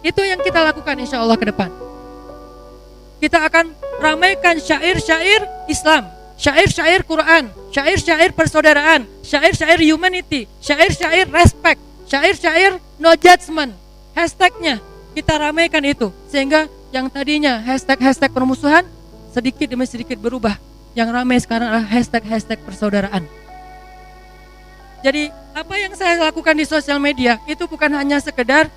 Itu yang kita lakukan insya Allah ke depan. Kita akan ramaikan syair-syair Islam, syair-syair Quran, syair-syair persaudaraan, syair-syair humanity, syair-syair respect, syair-syair no judgment. Hashtagnya kita ramaikan itu, sehingga yang tadinya hashtag permusuhan sedikit demi sedikit berubah. Yang ramai sekarang adalah hashtag persaudaraan. Jadi apa yang saya lakukan di sosial media itu bukan hanya sekedar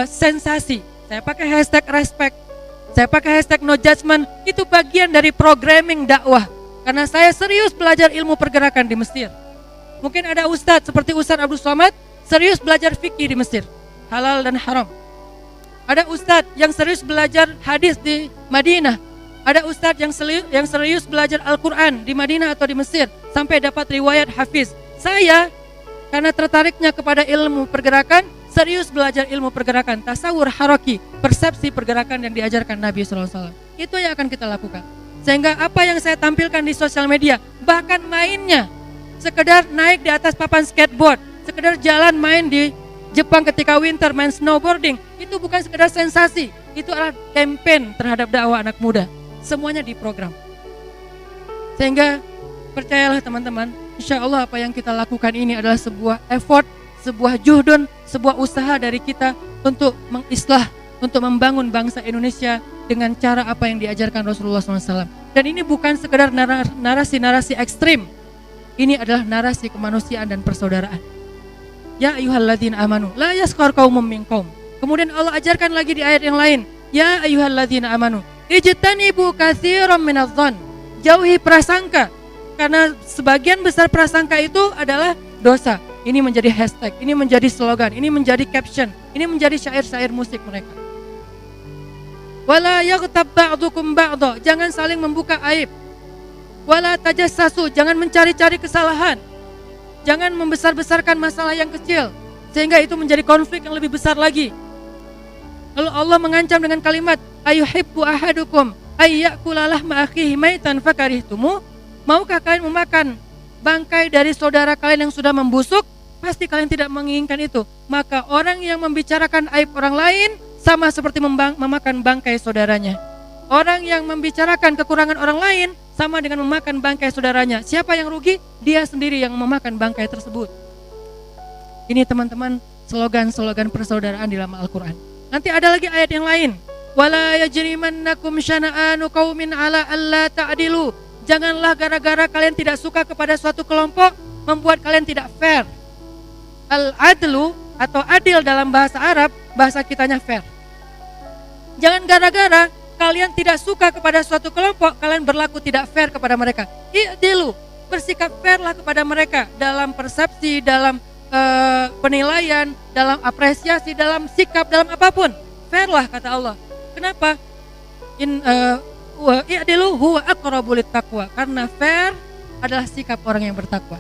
sensasi. Saya pakai hashtag respect, saya pakai hashtag no judgment, itu bagian dari programming dakwah. Karena saya serius belajar ilmu pergerakan di Mesir. Mungkin ada ustadz seperti Ustadz Abdul Somad serius belajar fikih di Mesir, halal dan haram. Ada ustadz yang serius belajar hadis di Madinah. Ada ustadz yang serius belajar Al-Quran di Madinah atau di Mesir sampai dapat riwayat hafiz. Saya karena tertariknya kepada ilmu pergerakan, serius belajar ilmu pergerakan, tasawur haraki, persepsi pergerakan yang diajarkan Nabi SAW. Itu yang akan kita lakukan. Sehingga apa yang saya tampilkan di sosial media, bahkan mainnya, sekedar naik di atas papan skateboard, sekedar jalan main di Jepang ketika winter, main snowboarding, itu bukan sekedar sensasi, itu adalah campaign terhadap dakwah anak muda. Semuanya diprogram. Sehingga percayalah teman-teman, insya Allah apa yang kita lakukan ini adalah sebuah effort, sebuah juhdun, sebuah usaha dari kita untuk mengislah, untuk membangun bangsa Indonesia dengan cara apa yang diajarkan Rasulullah SAW. Dan ini bukan sekedar narasi-narasi ekstrim, ini adalah narasi kemanusiaan dan persaudaraan. Ya ayyuhalladzina amanu la yaskhar qaumun min qaum. Kemudian Allah ajarkan lagi di ayat yang lain, ya ayyuhalladzina amanu ijtanibu katsiran minadh-dhann. Jauhi prasangka, karena sebagian besar prasangka itu adalah dosa. Ini menjadi hashtag, ini menjadi slogan, ini menjadi caption, ini menjadi syair-syair musik mereka. Wala yaghtab ba'dukum ba'dha, jangan saling membuka aib. Wala tajassasu, jangan mencari-cari kesalahan. Jangan membesar-besarkan masalah yang kecil sehingga itu menjadi konflik yang lebih besar lagi. Lalu Allah mengancam dengan kalimat, ayuhibbu ahadukum ayyakula lahma akhihi maitan fakarihtumu. Maukah kalian memakan bangkai dari saudara kalian yang sudah membusuk? Pasti kalian tidak menginginkan itu. Maka orang yang membicarakan aib orang lain sama seperti memakan bangkai saudaranya. Orang yang membicarakan kekurangan orang lain sama dengan memakan bangkai saudaranya. Siapa yang rugi? Dia sendiri yang memakan bangkai tersebut. Ini teman-teman slogan-slogan persaudaraan di dalam Al-Quran. Nanti ada lagi ayat yang lain. Wala yajrimannakum syana'anu qaumin ala alla ta'dilu. Janganlah gara-gara kalian tidak suka kepada suatu kelompok membuat kalian tidak fair. Al-adlu atau adil dalam bahasa Arab, bahasa kitanya fair. Jangan gara-gara kalian tidak suka kepada suatu kelompok, kalian berlaku tidak fair kepada mereka. I'dilu, bersikap fairlah kepada mereka dalam persepsi, dalam penilaian, dalam apresiasi, dalam sikap, dalam apapun. Fairlah kata Allah. Kenapa? I'dilu huwa aqrabu littaqwa, karena fair adalah sikap orang yang bertakwa.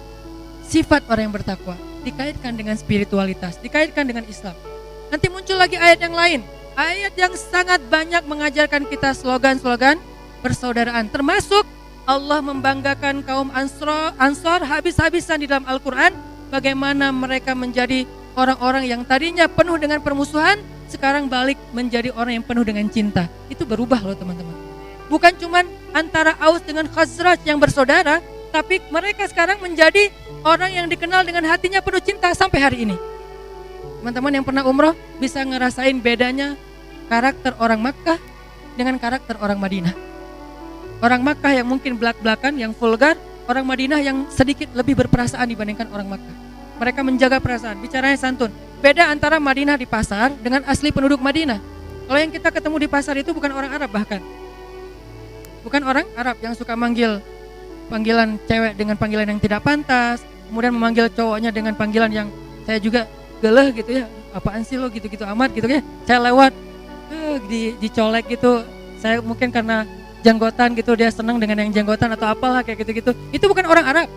Sifat orang yang bertakwa dikaitkan dengan spiritualitas, dikaitkan dengan Islam. Nanti muncul lagi ayat yang lain, ayat yang sangat banyak mengajarkan kita slogan-slogan persaudaraan. Termasuk Allah membanggakan kaum Ansor habis-habisan di dalam Al-Quran, bagaimana mereka menjadi orang-orang yang tadinya penuh dengan permusuhan, sekarang balik menjadi orang yang penuh dengan cinta. Itu berubah loh teman-teman. Bukan cuman antara Aus dengan Khazraj yang bersaudara, tapi mereka sekarang menjadi orang yang dikenal dengan hatinya penuh cinta sampai hari ini. Teman-teman yang pernah umroh bisa ngerasain bedanya karakter orang Makkah dengan karakter orang Madinah. Orang Makkah yang mungkin belak-belakan, yang vulgar, orang Madinah yang sedikit lebih berperasaan dibandingkan orang Makkah. Mereka menjaga perasaan, bicaranya santun. Beda antara Madinah di pasar dengan asli penduduk Madinah. Kalau yang kita ketemu di pasar itu bukan orang Arab bahkan. Bukan orang Arab yang suka manggil panggilan cewek dengan panggilan yang tidak pantas, kemudian memanggil cowoknya dengan panggilan yang saya juga geleh gitu ya, apaan sih lo gitu-gitu amat gitu ya. Saya lewat dicolek gitu, saya mungkin karena janggotan gitu dia senang dengan yang janggotan atau apalah kayak gitu-gitu. Itu bukan orang Arab.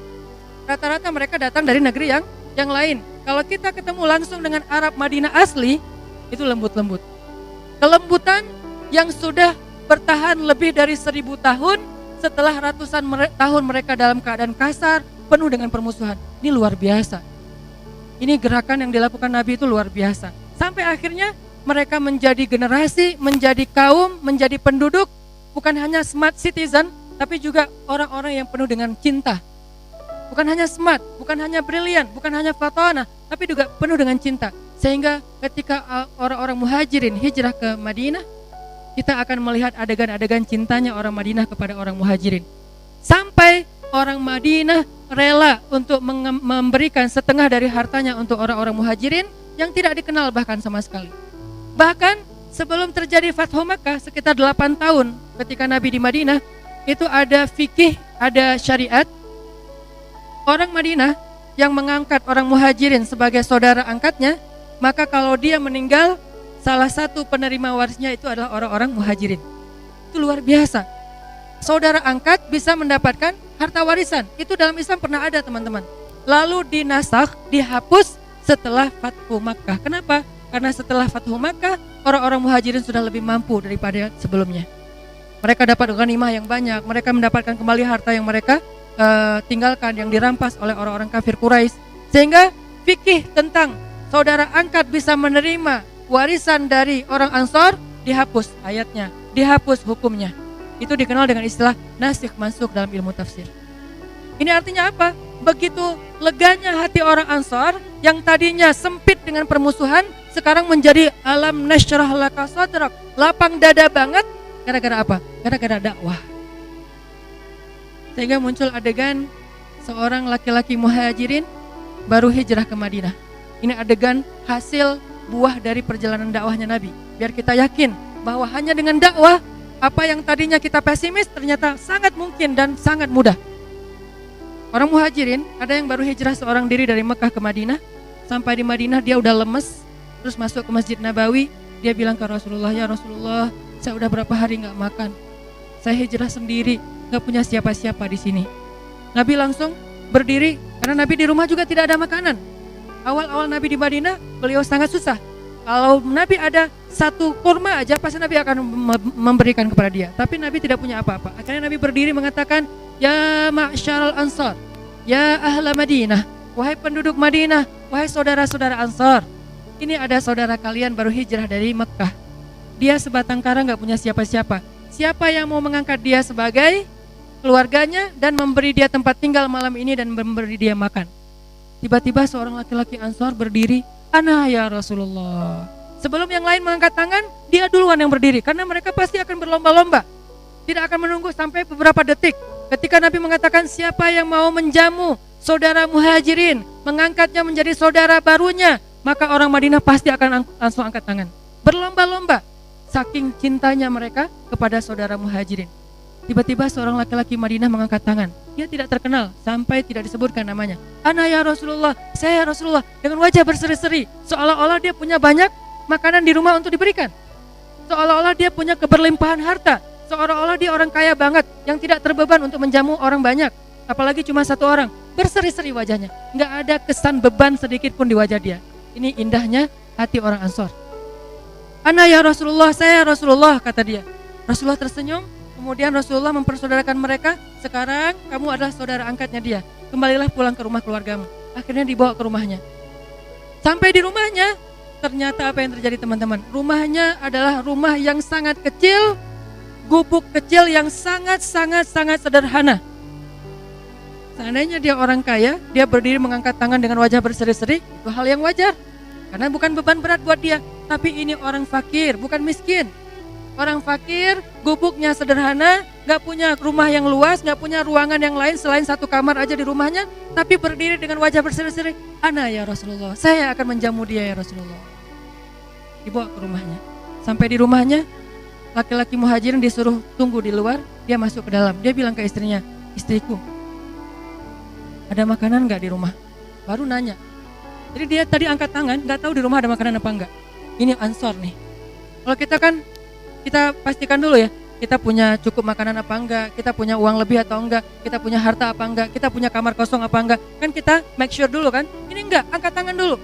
Rata-rata mereka datang dari negeri yang lain. Kalau kita ketemu langsung dengan Arab Madinah asli, itu lembut-lembut. Kelembutan yang sudah bertahan lebih dari 1000 tahun setelah ratusan tahun mereka dalam keadaan kasar, penuh dengan permusuhan. Ini luar biasa. Ini gerakan yang dilakukan Nabi itu luar biasa. Sampai akhirnya mereka menjadi generasi, menjadi kaum, menjadi penduduk, bukan hanya smart citizen, tapi juga orang-orang yang penuh dengan cinta. Bukan hanya smart, bukan hanya brilian, bukan hanya fatona, tapi juga penuh dengan cinta. Sehingga ketika orang-orang muhajirin hijrah ke Madinah, kita akan melihat adegan-adegan cintanya orang Madinah kepada orang muhajirin. Sampai orang Madinah rela untuk memberikan setengah dari hartanya untuk orang-orang muhajirin yang tidak dikenal bahkan sama sekali. Bahkan sebelum terjadi Fathu Makkah sekitar 8 tahun ketika Nabi di Madinah, itu ada fikih, ada syariat. Orang Madinah yang mengangkat orang muhajirin sebagai saudara angkatnya, maka kalau dia meninggal, salah satu penerima warisnya itu adalah orang-orang muhajirin. Itu luar biasa. Saudara angkat bisa mendapatkan harta warisan. Itu dalam Islam pernah ada, teman-teman. Lalu dinasakh, dihapus setelah Fathu Makkah. Kenapa? Karena setelah Fathu Makkah, orang-orang muhajirin sudah lebih mampu daripada sebelumnya. Mereka dapat ghanimah yang banyak, mereka mendapatkan kembali harta yang mereka tinggalkan, yang dirampas oleh orang-orang kafir Quraisy. Sehingga fikih tentang saudara angkat bisa menerima warisan dari orang Ansor dihapus ayatnya, dihapus hukumnya. Itu dikenal dengan istilah nasikh mansukh dalam ilmu tafsir. Ini artinya apa? Begitu leganya hati orang Ansor yang tadinya sempit dengan permusuhan, sekarang menjadi alam nasyrah laka sadrak, lapang dada banget. Gara-gara apa? Gara-gara dakwah. Sehingga muncul adegan seorang laki-laki muhajirin baru hijrah ke Madinah. Ini adegan hasil buah dari perjalanan dakwahnya Nabi. Biar kita yakin bahwa hanya dengan dakwah, apa yang tadinya kita pesimis ternyata sangat mungkin dan sangat mudah. Orang muhajirin, ada yang baru hijrah seorang diri dari Mekah ke Madinah. Sampai di Madinah dia udah lemes, terus masuk ke Masjid Nabawi. Dia bilang ke Rasulullah, ya Rasulullah, saya udah berapa hari gak makan. Saya hijrah sendiri, gak punya siapa-siapa di sini. Nabi langsung berdiri, karena Nabi di rumah juga tidak ada makanan. Awal-awal Nabi di Madinah, beliau sangat susah. Kalau Nabi ada satu kurma aja, pasti Nabi akan memberikan kepada dia. Tapi Nabi tidak punya apa-apa. Akhirnya Nabi berdiri mengatakan, ya ma'syaral ansar, ya ahla Madinah, wahai penduduk Madinah, wahai saudara-saudara Ansar. Ini ada saudara kalian baru hijrah dari Mekah. Dia sebatang kara gak punya siapa-siapa. Siapa yang mau mengangkat dia sebagai keluarganya dan memberi dia tempat tinggal malam ini dan memberi dia makan? Tiba-tiba seorang laki-laki Ansar berdiri, ana ya Rasulullah. Sebelum yang lain mengangkat tangan, dia duluan yang berdiri. Karena mereka pasti akan berlomba-lomba, tidak akan menunggu sampai beberapa detik. Ketika Nabi mengatakan siapa yang mau menjamu saudara muhajirin, mengangkatnya menjadi saudara barunya, maka orang Madinah pasti akan langsung angkat tangan. Berlomba-lomba, saking cintanya mereka kepada saudara muhajirin. Tiba-tiba seorang laki-laki Madinah mengangkat tangan. Dia tidak terkenal sampai tidak disebutkan namanya. Ana ya Rasulullah, saya ya Rasulullah, dengan wajah berseri-seri, seolah-olah dia punya banyak makanan di rumah untuk diberikan. Seolah-olah dia punya keberlimpahan harta, seolah-olah dia orang kaya banget yang tidak terbeban untuk menjamu orang banyak, apalagi cuma satu orang. Berseri-seri wajahnya, nggak ada kesan beban sedikit pun di wajah dia. Ini indahnya hati orang Ansor. Ana ya Rasulullah, saya ya Rasulullah, kata dia. Rasulullah tersenyum. Kemudian Rasulullah mempersaudarakan mereka. Sekarang kamu adalah saudara angkatnya dia. Kembalilah pulang ke rumah keluargamu. Akhirnya dibawa ke rumahnya. Sampai di rumahnya, ternyata apa yang terjadi, teman-teman? Rumahnya adalah rumah yang sangat kecil, gubuk kecil yang sangat sederhana. Seandainya dia orang kaya, dia berdiri mengangkat tangan dengan wajah berseri-seri, itu hal yang wajar. Karena bukan beban berat buat dia. Tapi ini orang fakir, bukan miskin. Orang fakir, gubuknya sederhana, gak punya rumah yang luas, gak punya ruangan yang lain selain satu kamar aja di rumahnya, tapi berdiri dengan wajah berseri-seri, ana ya Rasulullah, saya akan menjamu dia ya Rasulullah. Dibawa ke rumahnya. Sampai di rumahnya, laki-laki muhajirin disuruh tunggu di luar, dia masuk ke dalam. Dia bilang ke istrinya, istriku, ada makanan gak di rumah? Baru nanya. Jadi dia tadi angkat tangan, gak tahu di rumah ada makanan apa enggak. Ini Ansor nih. Kalau kita kan, kita pastikan dulu ya, kita punya cukup makanan apa enggak, kita punya uang lebih atau enggak, kita punya harta apa enggak, kita punya kamar kosong apa enggak. Kan kita make sure dulu kan, ini enggak, angkat tangan dulu.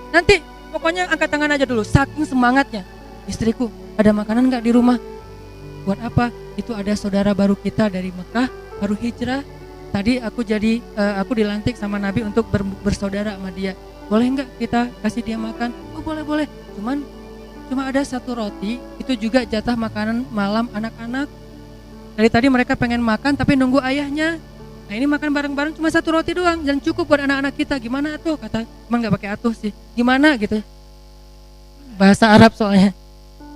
Nanti pokoknya angkat tangan aja dulu, saking semangatnya. Istriku, ada makanan enggak di rumah? Buat apa? Itu ada saudara baru kita dari Mekah, baru hijrah. Tadi aku dilantik sama Nabi untuk bersaudara sama dia. Boleh enggak kita kasih dia makan? Oh boleh. Cuman Cuma ada satu roti, itu juga jatah makanan malam anak-anak. Dari tadi mereka pengen makan tapi nunggu ayahnya. Nah ini makan bareng-bareng cuma satu roti doang dan cukup buat anak-anak kita. Gimana tuh? Kata, emang gak pakai atuh sih. Gimana gitu? Bahasa Arab soalnya.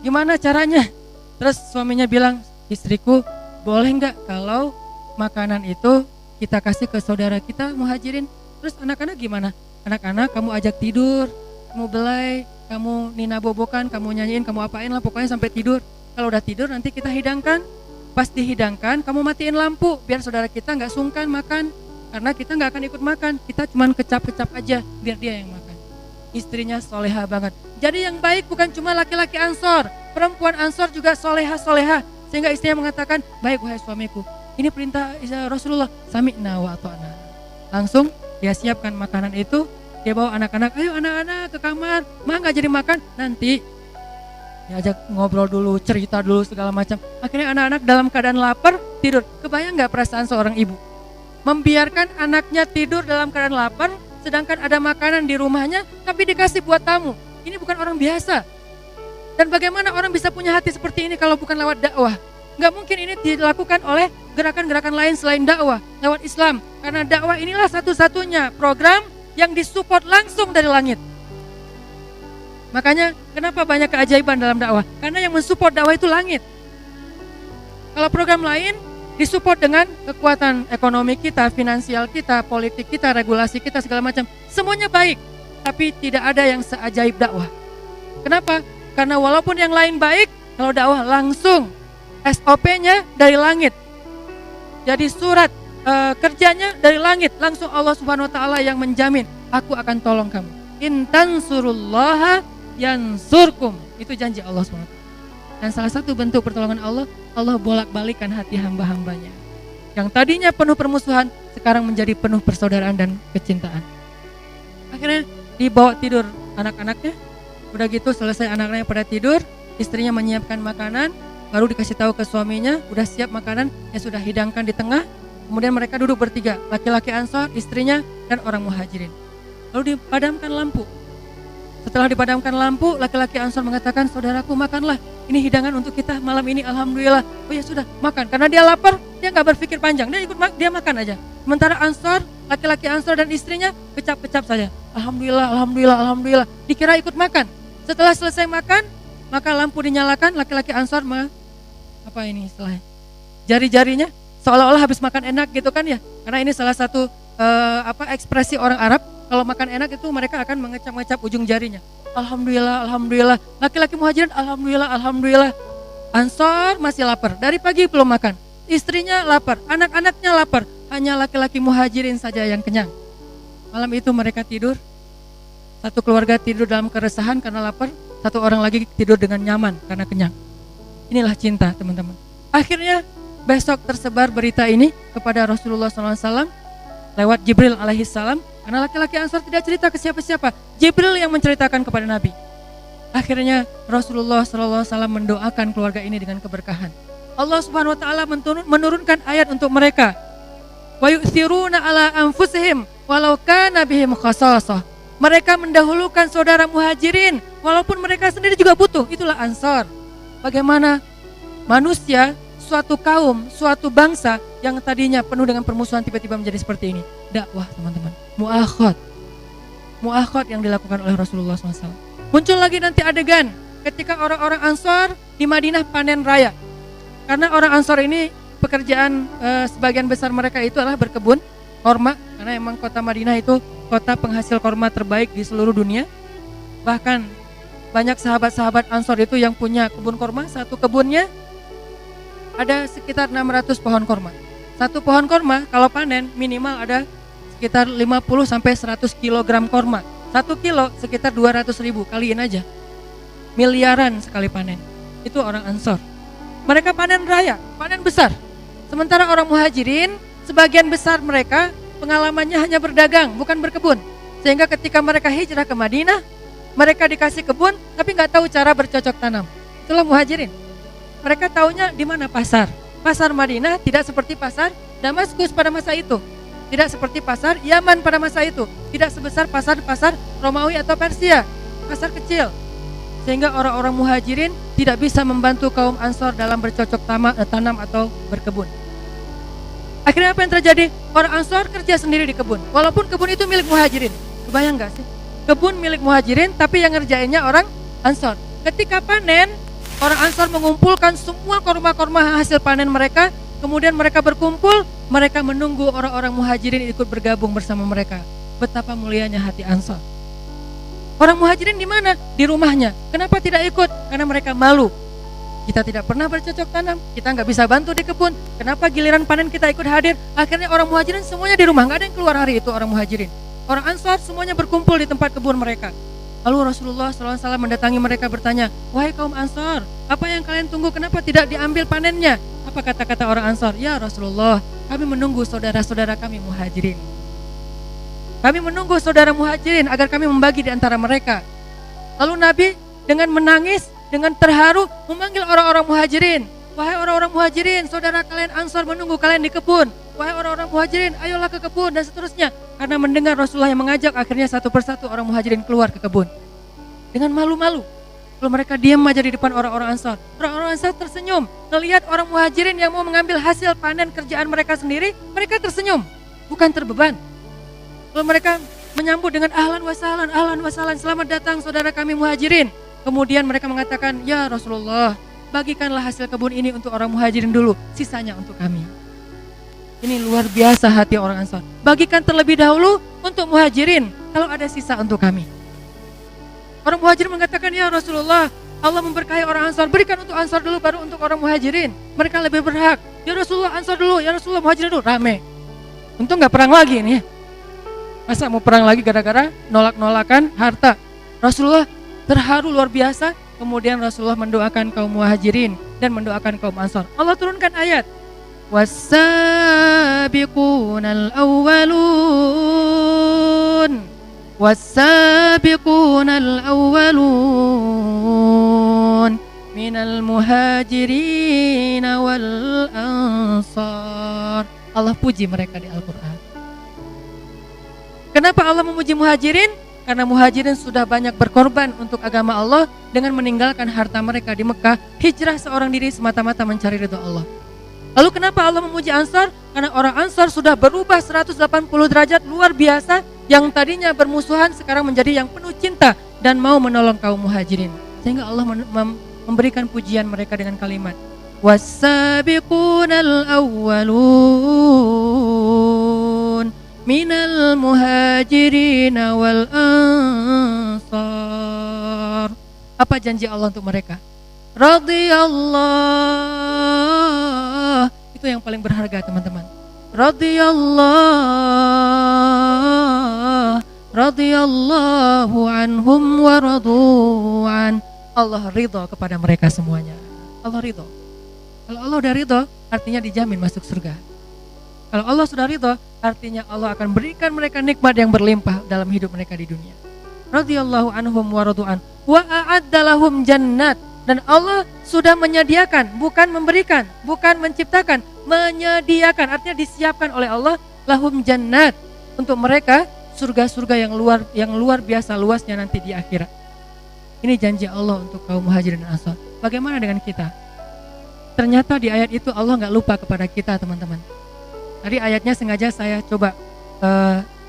Gimana caranya? Terus suaminya bilang, istriku boleh gak kalau makanan itu kita kasih ke saudara kita muhajirin? Terus anak-anak gimana? Anak-anak kamu ajak tidur, kamu belai, kamu nina bobokan, kamu nyanyiin, kamu apain lah pokoknya sampai tidur. Kalau udah tidur nanti kita hidangkan. Pas dihidangkan, kamu matiin lampu biar saudara kita nggak sungkan makan, karena kita nggak akan ikut makan, kita cuma kecap-kecap aja biar dia yang makan. Istrinya soleha banget. Jadi yang baik bukan cuma laki-laki Ansor, perempuan Ansor juga soleha, sehingga istrinya mengatakan, baik wahai suamiku, ini perintah Rasulullah, sami'na wa ata'na. Langsung dia siapkan makanan itu, dia bawa anak-anak, ayo anak-anak ke kamar, mah nggak jadi makan, nanti diajak ngobrol dulu, cerita dulu segala macam. Akhirnya anak-anak dalam keadaan lapar tidur. Kebayang nggak perasaan seorang ibu membiarkan anaknya tidur dalam keadaan lapar, sedangkan ada makanan di rumahnya tapi dikasih buat tamu. Ini bukan orang biasa. Dan bagaimana orang bisa punya hati seperti ini kalau bukan lewat dakwah? Nggak mungkin ini dilakukan oleh gerakan-gerakan lain selain dakwah, lewat Islam. Karena dakwah inilah satu-satunya program yang disupport langsung dari langit. Makanya kenapa banyak keajaiban dalam dakwah? Karena yang mensupport dakwah itu langit. Kalau program lain disupport dengan kekuatan ekonomi kita, finansial kita, politik kita, regulasi kita, segala macam. Semuanya baik, tapi tidak ada yang seajaib dakwah. Kenapa? Karena walaupun yang lain baik, kalau dakwah langsung SOP-nya dari langit. Jadi surat kerjanya dari langit, langsung Allah Subhanahu wa taala yang menjamin, aku akan tolong kamu. In tansurullaha yansurkum, itu janji Allah SWT. Dan salah satu bentuk pertolongan Allah, Allah bolak-balikan hati hamba-hambanya yang tadinya penuh permusuhan, sekarang menjadi penuh persaudaraan dan kecintaan. Akhirnya dibawa tidur anak-anaknya. Udah gitu selesai anak-anaknya pada tidur, istrinya menyiapkan makanan, baru dikasih tahu ke suaminya, udah siap makanan yang sudah hidangkan di tengah. Kemudian mereka duduk bertiga, laki-laki Ansor, istrinya, dan orang muhajirin. Lalu dipadamkan lampu. Setelah dipadamkan lampu, laki-laki Ansor mengatakan, saudaraku makanlah, ini hidangan untuk kita malam ini, alhamdulillah. Oh ya sudah, makan. Karena dia lapar, dia gak berpikir panjang, dia makan aja. Sementara Ansor, laki-laki Ansor dan istrinya kecap-kecap saja. Alhamdulillah, alhamdulillah, alhamdulillah. Dikira ikut makan. Setelah selesai makan, maka lampu dinyalakan, laki-laki Ansor apa ini istilahnya? Jari-jarinya seolah-olah habis makan enak gitu kan ya. Karena ini salah satu ekspresi orang Arab. Kalau makan enak itu mereka akan mengecap-ngecap ujung jarinya. Alhamdulillah, alhamdulillah. Laki-laki muhajirin, alhamdulillah, alhamdulillah. Ansor masih lapar, dari pagi belum makan. Istrinya lapar, anak-anaknya lapar. Hanya laki-laki muhajirin saja yang kenyang. Malam itu mereka tidur. Satu keluarga tidur dalam keresahan karena lapar. Satu orang lagi tidur dengan nyaman karena kenyang. Inilah cinta, teman-teman. Akhirnya besok tersebar berita ini kepada Rasulullah SAW lewat Jibril alaihissalam. Karena laki-laki Ansor tidak cerita ke siapa-siapa, Jibril yang menceritakan kepada Nabi. Akhirnya Rasulullah SAW mendoakan keluarga ini dengan keberkahan. Allah Subhanahu Wa Taala menurunkan ayat untuk mereka. Wa yu'thiruna ala anfusihim walau kana bihim khasasah. Mereka mendahulukan saudara muhajirin walaupun mereka sendiri juga butuh. Itulah Ansor. Bagaimana manusia, suatu kaum, suatu bangsa yang tadinya penuh dengan permusuhan tiba-tiba menjadi seperti ini. Dakwah, teman-teman. Mu'akhad yang dilakukan oleh Rasulullah SAW. Muncul lagi nanti adegan ketika orang-orang Ansor di Madinah panen raya. Karena orang Ansor ini pekerjaan sebagian besar mereka itu adalah berkebun korma. Karena emang kota Madinah itu kota penghasil korma terbaik di seluruh dunia. Bahkan banyak sahabat-sahabat Ansor itu yang punya kebun korma. Satu kebunnya ada sekitar 600 pohon korma. Satu pohon korma kalau panen minimal ada sekitar 50 sampai 100 kg korma. 1 kilo sekitar 200.000, kaliin aja. Miliaran sekali panen. Itu orang Ansor. Mereka panen raya, panen besar. Sementara orang muhajirin, sebagian besar mereka pengalamannya hanya berdagang, bukan berkebun. Sehingga ketika mereka hijrah ke Madinah, mereka dikasih kebun tapi nggak tahu cara bercocok tanam. Itulah muhajirin. Mereka taunya di mana pasar. Pasar Madinah tidak seperti pasar Damaskus pada masa itu. Tidak seperti pasar Yaman pada masa itu. Tidak sebesar pasar-pasar Romawi atau Persia. Pasar kecil. sehingga orang-orang muhajirin tidak bisa membantu kaum ansor dalam bercocok tanam atau berkebun. Akhirnya apa yang terjadi? Orang ansor kerja sendiri di kebun, walaupun kebun itu milik muhajirin. Kebayang gak sih? Kebun milik muhajirin tapi yang ngerjainnya orang ansor. Ketika panen, orang ansor mengumpulkan semua korma-korma hasil panen mereka. Kemudian mereka berkumpul, mereka menunggu orang-orang muhajirin ikut bergabung bersama mereka. Betapa mulianya hati ansor. Orang muhajirin di mana? Di rumahnya. Kenapa tidak ikut? Karena mereka malu. Kita tidak pernah bercocok tanam, kita nggak bisa bantu di kebun. Kenapa giliran panen kita ikut hadir? Akhirnya orang muhajirin semuanya di rumah, nggak ada yang keluar hari itu orang muhajirin. Orang ansor semuanya berkumpul di tempat kebun mereka. Lalu Rasulullah SAW mendatangi mereka bertanya, wahai kaum ansor, apa yang kalian tunggu? Kenapa tidak diambil panennya? Apa kata-kata orang ansor? Ya Rasulullah, kami menunggu saudara-saudara kami muhajirin. Kami menunggu saudara muhajirin agar kami membagi di antara mereka. Lalu Nabi dengan menangis, dengan terharu memanggil orang-orang muhajirin. Wahai orang-orang muhajirin, saudara kalian ansor menunggu kalian di kebun. Wahai orang-orang muhajirin, ayolah ke kebun, dan seterusnya. Karena mendengar Rasulullah yang mengajak, akhirnya satu persatu orang muhajirin keluar ke kebun. Dengan malu-malu. Lalu mereka diam aja di depan orang-orang ansor. Orang-orang ansor tersenyum. Melihat orang muhajirin yang mau mengambil hasil panen kerjaan mereka sendiri, mereka tersenyum. Bukan terbeban. Lalu mereka menyambut dengan ahlan wa sahlan, selamat datang saudara kami muhajirin. Kemudian mereka mengatakan, ya Rasulullah, bagikanlah hasil kebun ini untuk orang muhajirin dulu, sisanya untuk kami. Ini luar biasa hati orang ansor. Bagikan terlebih dahulu untuk muhajirin, kalau ada sisa untuk kami. Orang muhajirin mengatakan, ya Rasulullah, Allah memberkahi orang ansor, berikan untuk ansor dulu baru untuk orang muhajirin. Mereka lebih berhak. Ya Rasulullah, ansor dulu, ya Rasulullah, muhajirin dulu. Rame. Untung gak perang lagi nih. Masa mau perang lagi gara-gara nolak-nolakan harta. Rasulullah terharu luar biasa. Kemudian Rasulullah mendoakan kaum muhajirin dan mendoakan kaum ansor. Allah turunkan ayat. Was-sabiqunal awwalun. Was-sabiqunal awwalun minal muhajirin wal ansar. Allah puji mereka di Al-Quran. Kenapa Allah memuji muhajirin? Karena muhajirin sudah banyak berkorban untuk agama Allah dengan meninggalkan harta mereka di Mekah, hijrah seorang diri semata-mata mencari ridha Allah. Lalu kenapa Allah memuji ansar? Karena orang ansar sudah berubah 180 derajat luar biasa, yang tadinya bermusuhan sekarang menjadi yang penuh cinta dan mau menolong kaum muhajirin. Sehingga Allah memberikan pujian mereka dengan kalimat was-sabiqunal awwalun minal muhajirin wal ansar. Apa janji Allah untuk mereka? Radhiyallah. Itu yang paling berharga teman-teman. Radhiyallahu anhum wa radu'an. Allah ridho kepada mereka semuanya. Allah ridho. Kalau Allah udah ridho, artinya dijamin masuk surga. Kalau Allah sudah ridho, artinya Allah akan berikan mereka nikmat yang berlimpah dalam hidup mereka di dunia. Radhiyallahu anhum wa radu'an wa a'adda lahum jannat. Dan Allah sudah menyediakan, bukan memberikan, bukan menciptakan, menyediakan, artinya disiapkan oleh Allah lahum jannat, untuk mereka surga-surga yang luar biasa luasnya nanti di akhirat. Ini janji Allah untuk kaum muhajirin dan ansar. Bagaimana dengan kita? Ternyata di ayat itu Allah nggak lupa kepada kita teman-teman. Tadi ayatnya sengaja saya coba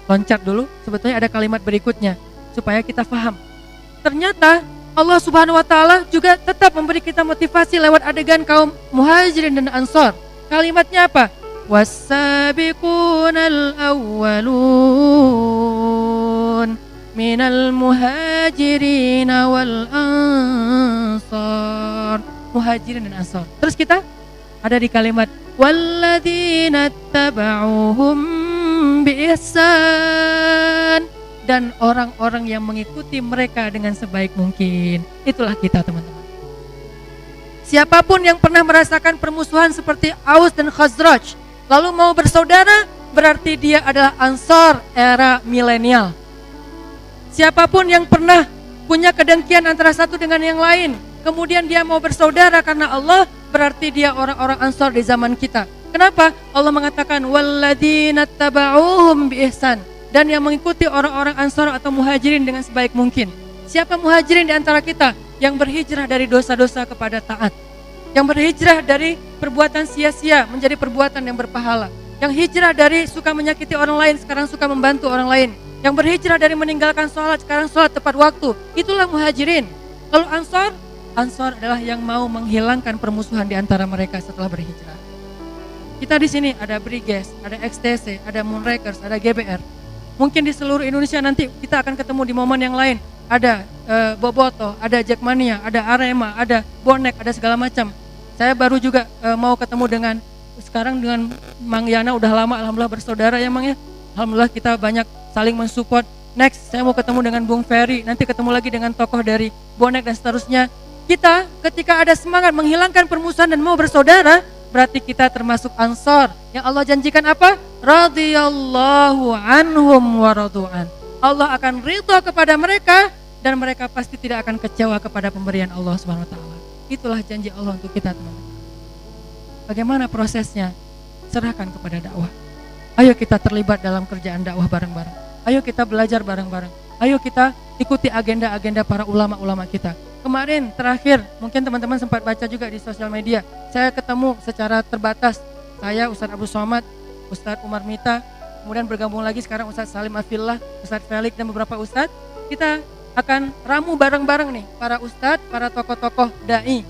loncat dulu, sebetulnya ada kalimat berikutnya supaya kita paham. Ternyata Allah Subhanahu wa taala juga tetap memberi kita motivasi lewat adegan kaum muhajirin dan ansar. Kalimatnya apa? Was-sabiqunal awwalun minal muhajirin wal ansar. Muhajirin dan ansar. Terus kita ada di kalimat walladzina tabauhum biihsan, dan orang-orang yang mengikuti mereka dengan sebaik mungkin. Itulah kita teman-teman. Siapapun yang pernah merasakan permusuhan seperti Aus dan Khazraj, lalu mau bersaudara, berarti dia adalah ansar era milenial. Siapapun yang pernah punya kedengkian antara satu dengan yang lain, kemudian dia mau bersaudara karena Allah, berarti dia orang-orang ansar di zaman kita. Kenapa? Allah mengatakan walladzina tabauhum biihsan, dan yang mengikuti orang-orang ansar atau muhajirin dengan sebaik mungkin. Siapa muhajirin di antara kita yang berhijrah dari dosa-dosa kepada taat? Yang berhijrah dari perbuatan sia-sia menjadi perbuatan yang berpahala. Yang hijrah dari suka menyakiti orang lain, sekarang suka membantu orang lain. Yang berhijrah dari meninggalkan sholat, sekarang sholat tepat waktu. Itulah muhajirin. Lalu ansor adalah yang mau menghilangkan permusuhan di antara mereka setelah berhijrah. Kita di sini ada Briges, ada XTC, ada Moonrakers, ada GBR. Mungkin di seluruh Indonesia nanti kita akan ketemu di momen yang lain. Ada Boboto, ada Jackmania, ada Arema, ada Bonek, ada segala macam. Saya baru juga mau ketemu sekarang dengan Mang Yana, udah lama alhamdulillah bersaudara ya Mang ya. Alhamdulillah kita banyak saling mensupport. Next saya mau ketemu dengan Bung Ferry, nanti ketemu lagi dengan tokoh dari Bonek dan seterusnya. Kita ketika ada semangat menghilangkan permusuhan dan mau bersaudara, berarti kita termasuk ansor yang Allah janjikan apa? Radhiyallahu anhum wa radu'an. Allah akan ridha kepada mereka dan mereka pasti tidak akan kecewa kepada pemberian Allah Subhanahu wa taala. Itulah janji Allah untuk kita, teman-teman. Bagaimana prosesnya? Serahkan kepada dakwah. Ayo kita terlibat dalam kerjaan dakwah bareng-bareng. Ayo kita belajar bareng-bareng. Ayo kita ikuti agenda-agenda para ulama-ulama kita. Kemarin terakhir, mungkin teman-teman sempat baca juga di sosial media, saya ketemu secara terbatas. Saya, Ustadz Abdul Somad, Ustadz Umar Mita, kemudian bergabung lagi sekarang Ustadz Salim Afillah, Ustadz Felix dan beberapa Ustadz. Kita akan ramu bareng-bareng nih, para Ustadz, para tokoh-tokoh da'i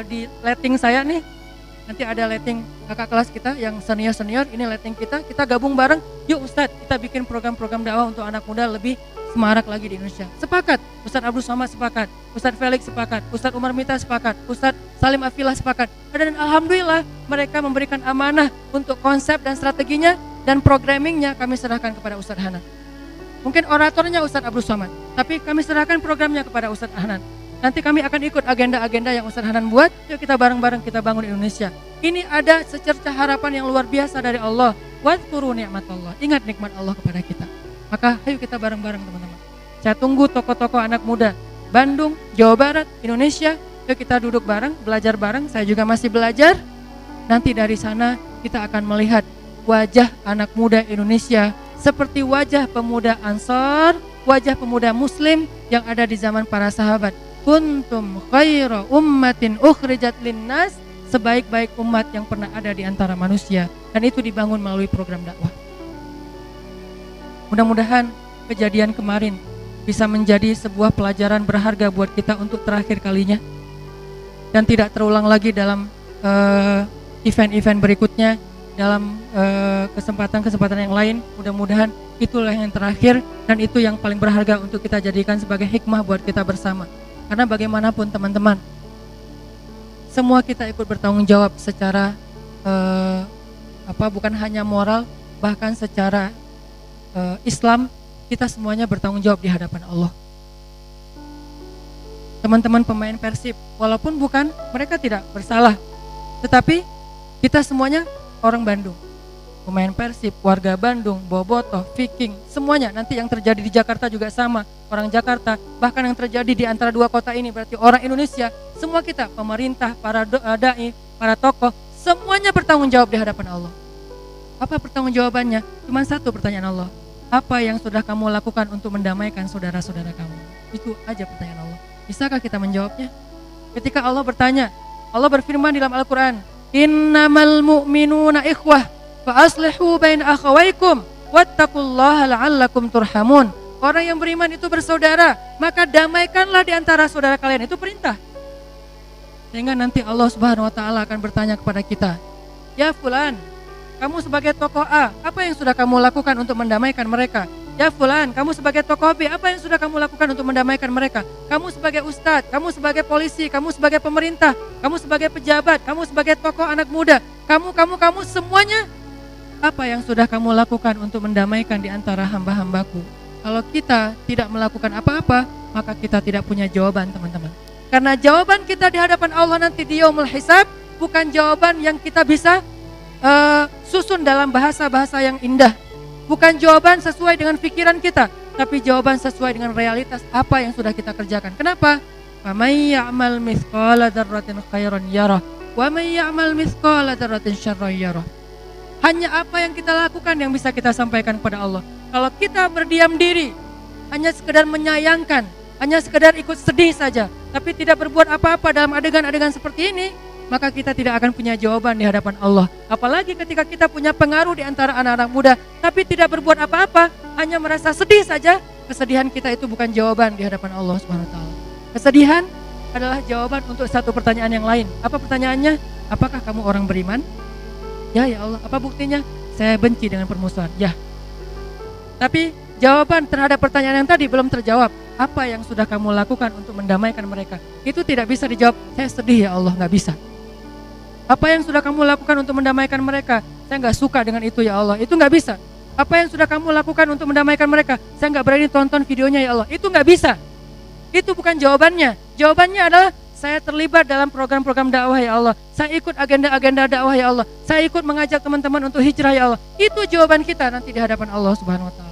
di letting saya nih. Nanti ada letting kakak kelas kita yang senior-senior, ini letting kita gabung bareng. Yuk Ustadz, kita bikin program-program dakwah untuk anak muda lebih semarak lagi di Indonesia. Sepakat, Ustadz Abdul Somad sepakat, Ustadz Felix sepakat, Ustadz Umar Mita sepakat, Ustadz Salim Afillah sepakat. Dan alhamdulillah mereka memberikan amanah untuk konsep dan strateginya dan programmingnya kami serahkan kepada Ustadz Hanan. Mungkin oratornya Ustadz Abdul Somad, tapi kami serahkan programnya kepada Ustadz Hanan. Nanti kami akan ikut agenda-agenda yang Ustadz Hanan buat. Yuk kita bareng-bareng kita bangun Indonesia. Ini ada secercah harapan yang luar biasa dari Allah. Wadhkuru ni'matallah. Ingat nikmat Allah kepada kita. Maka ayo kita bareng-bareng teman-teman. Saya tunggu tokoh-tokoh anak muda Bandung, Jawa Barat, Indonesia. Yuk kita duduk bareng, belajar bareng. Saya juga masih belajar. Nanti dari sana kita akan melihat wajah anak muda Indonesia seperti wajah pemuda Ansar, wajah pemuda Muslim yang ada di zaman para sahabat. Kuntum khaira ummatin ukhrijat linnas, sebaik-baik umat yang pernah ada di antara manusia, dan itu dibangun melalui program dakwah. Mudah-mudahan kejadian kemarin bisa menjadi sebuah pelajaran berharga buat kita untuk terakhir kalinya dan tidak terulang lagi dalam event-event berikutnya, dalam kesempatan-kesempatan yang lain. Mudah-mudahan itulah yang terakhir dan itu yang paling berharga untuk kita jadikan sebagai hikmah buat kita bersama. Karena bagaimanapun teman-teman, semua kita ikut bertanggung jawab secara bukan hanya moral, bahkan secara Islam, kita semuanya bertanggung jawab di hadapan Allah. Teman-teman pemain Persib, walaupun mereka tidak bersalah, tetapi kita semuanya orang Bandung. Pemain Persib, warga Bandung, Bobotoh, Viking, semuanya nanti yang terjadi di Jakarta juga sama, orang Jakarta, bahkan yang terjadi di antara dua kota ini berarti orang Indonesia, semua kita, pemerintah, para dai, para tokoh, semuanya bertanggung jawab di hadapan Allah. Apa pertanggungjawabannya? Cuma satu pertanyaan Allah. Apa yang sudah kamu lakukan untuk mendamaikan saudara-saudara kamu? Itu aja pertanyaan Allah. Bisakah kita menjawabnya? Ketika Allah bertanya, Allah berfirman di dalam Al-Quran, Innamal mu'minuna ikhwah fa aslihu bain akhawaikum wattaqullaha la'allakum turhamun. Orang yang beriman itu bersaudara, maka damaikanlah di antara saudara kalian. Itu perintah. Sehingga nanti Allah Subhanahu wa taala akan bertanya kepada kita, "Ya fulan, kamu sebagai tokoh A, apa yang sudah kamu lakukan untuk mendamaikan mereka? Ya fulan, kamu sebagai tokoh B, apa yang sudah kamu lakukan untuk mendamaikan mereka? Kamu sebagai ustadz, kamu sebagai polisi, kamu sebagai pemerintah, kamu sebagai pejabat, kamu sebagai tokoh anak muda, kamu semuanya, apa yang sudah kamu lakukan untuk mendamaikan di antara hamba-hambaku?" Kalau kita tidak melakukan apa-apa, maka kita tidak punya jawaban, teman-teman. Karena jawaban kita di hadapan Allah nanti di yaumul hisab bukan jawaban yang kita bisa susun dalam bahasa-bahasa yang indah. Bukan jawaban sesuai dengan pikiran kita, tapi jawaban sesuai dengan realitas apa yang sudah kita kerjakan. Kenapa? Faman ya'mal mithqala dzarratin khairan yarah wa man ya'mal mithqala dzarratin syarran yarah. Hanya apa yang kita lakukan yang bisa kita sampaikan kepada Allah. Kalau kita berdiam diri, hanya sekedar menyayangkan, hanya sekedar ikut sedih saja, tapi tidak berbuat apa-apa dalam adegan-adegan seperti ini, maka kita tidak akan punya jawaban di hadapan Allah. Apalagi ketika kita punya pengaruh di antara anak-anak muda, tapi tidak berbuat apa-apa, hanya merasa sedih saja, kesedihan kita itu bukan jawaban di hadapan Allah Subhanahu wa taala. Kesedihan adalah jawaban untuk satu pertanyaan yang lain. Apa pertanyaannya? Apakah kamu orang beriman? Ya Allah. Apa buktinya? Saya benci dengan permusuhan. Ya. Tapi jawaban terhadap pertanyaan yang tadi belum terjawab. Apa yang sudah kamu lakukan untuk mendamaikan mereka? Itu tidak bisa dijawab. Saya sedih ya Allah, nggak bisa. Apa yang sudah kamu lakukan untuk mendamaikan mereka? Saya nggak suka dengan itu ya Allah. Itu nggak bisa. Apa yang sudah kamu lakukan untuk mendamaikan mereka? Saya nggak berani tonton videonya ya Allah. Itu nggak bisa. Itu bukan jawabannya. Jawabannya adalah saya terlibat dalam program-program dakwah ya Allah. Saya ikut agenda-agenda dakwah ya Allah. Saya ikut mengajak teman-teman untuk hijrah ya Allah. Itu jawaban kita nanti di hadapan Allah Subhanahu wa taala.